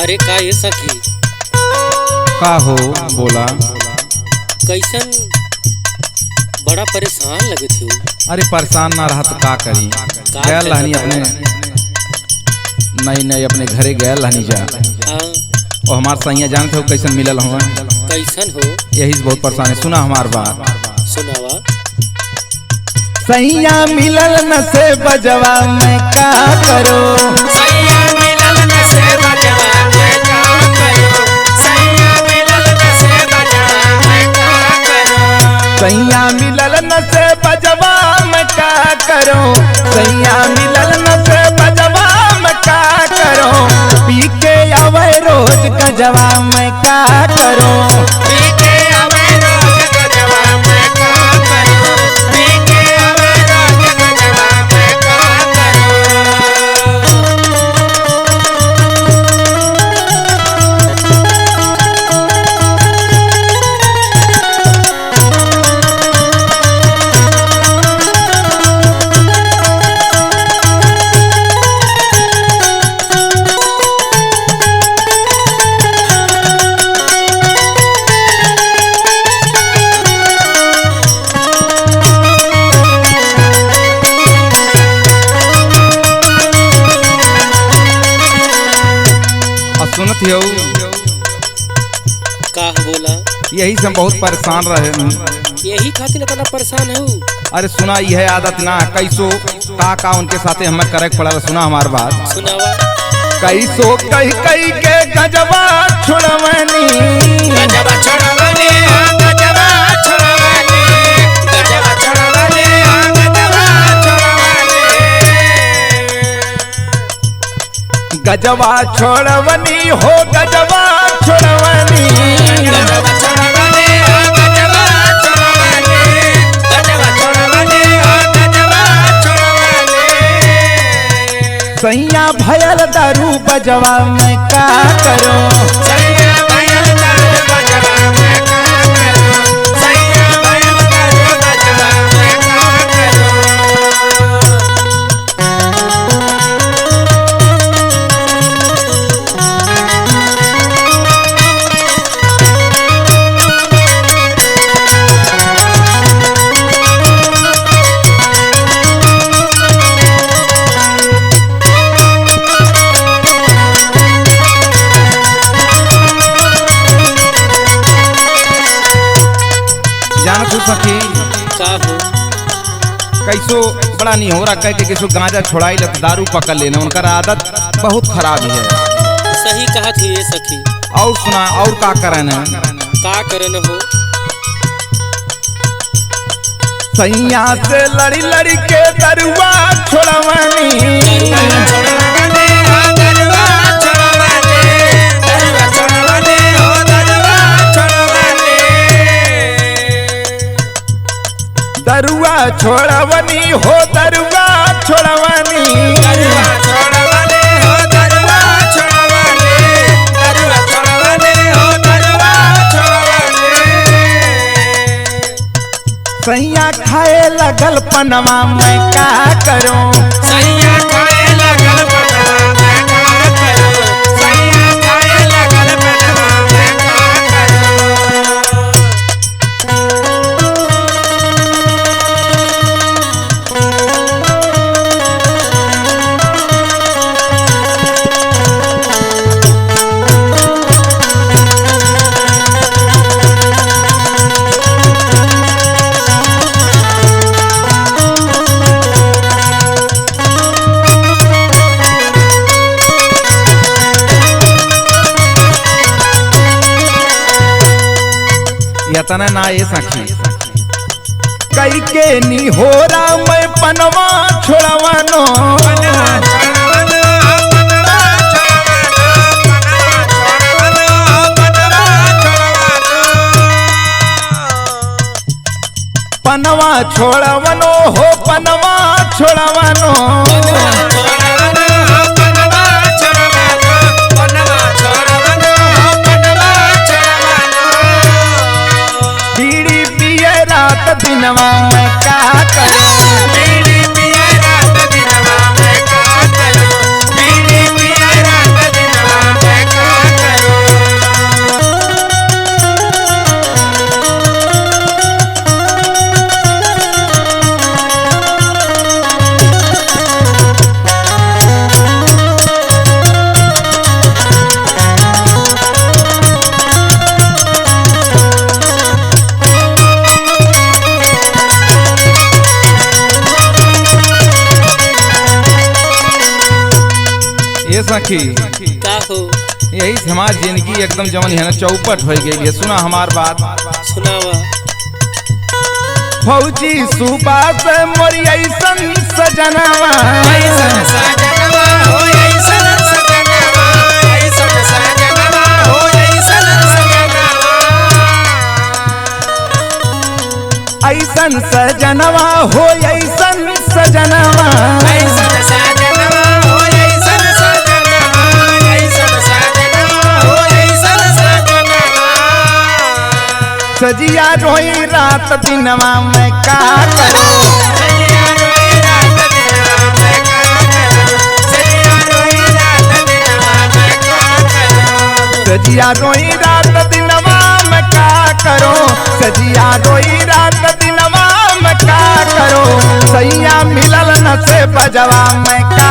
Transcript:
अरे का ये सखी का हो बोला। कैसन बड़ा परेशान लगे थे। अरे परेशान ना रहा तो का करी। गया रहनी अपने नई नई अपने घरे गया रहनी जा। हाँ और हमार सैया जानते हो कैसन मिलल हुआ। कैसन हो। यही से बहुत परेशान है। सुना हमार बात। सुनावा। सैया मिलल न से बजवा मैं का करो। सैया मिलल न से बजवा मैं का करो। सैया मिलल न से बजवा मैं का करो। सैया मिलल न से बजवा मैं का करो। सैया मिलल न से बजवा मैं का करो। पी के आवे रोज गजवा मैं का करो। पी के आवे रोज गजवा मैं का करो। पी के आवे रोज गजवा मैं का सुनत हो का बोला। यही से हम बहुत परेशान रहे। यही खातिर इतना परेशान हूँ। अरे सुना यह आदत ना कैसो का उनके साथे हमें करे पड़ा। सुना हमार बात। सुनावा। कैसो कही कही के गजबा छुड़वनी। गजबा छुड़वनी गजबा छुड़वनी गजबा छुड़वनी गजबा छुड़वनी गजबा छोड़वनी हो गजबा छोड़वनी। गजबा छुड़वनी गजबा छुड़वनी गजबा छुड़वनी गजबा छुड़वनी। सैया भयल दारू बजवा मैं का करो। सैया भयल दारू बजवा मैं का करो। सैया भयल दारू बजवा मैं का करो। जान तू सखी का हो। कैसो बड़ा नहीं हो रहा कह के कैसो गांजा छोड़ाई लत दारू पकड़ लेना। उनका आदत बहुत खराब है। सही कहा थी ये सखी। और सुना और का करे न का करन हो। सैया से लड़ी लड़ी के दरुआ छोड़वनी। दरुआ छोड़वनी दरुआ छोड़वनी दरुआ छोड़वनी हो दरुआ छोड़वनी। दरुआ छोड़वनी हो दरुआ छोड़वनी। दरुआ छोड़वनी हो दरुआ छोड़वनी दरुआ छोड़वनी हो दरुआ छोड़वनी। सैया खाए लगल पनवा मैं का करूं। सैया खाए लगल पनवा मैं का करूं। सैया खाए लगल पनवा मैं का करूं। यतना ना ये सखी कई के नी हो रहा मैं पनवा छोड़वानो। पनवा छोड़वनो हो पनवा छोड़वनो। बीड़ी पिए रात दिनवा मैं का करूं। बीड़ी पिए रात दिनवा मैं का करूं। बीड़ी पिए रात दिनवा मैं का ये सखी का हो यही से हमार जिंदगी एकदम जवन है ना चौपट हो गई है। सुना हमार बात, सुनावा। फौजी सुबह से मोरी ऐसन सजनवा, ऐसन सजनवा हो ऐसन सजनवा, ऐसन सजनवा हो ऐसन सजनवा, ऐसन सजनवा हो ऐसन सजनवा, ऐसन सजनवा हो ऐसन सजनवा, ऐसन सजनवा हो ऐसन सजनवा। सजिया रोई रात दिनवा मैं का करूं, सजिया रोई रात दिनवा मैं का करूं, सजिया रोई रात दिनवा मैं का करूं, सजिया रोई रात दिनवा मैं का करूं, सजिया रोई रात दिनवा मैं का करूं, सैया मिलल न से बजवा मैं का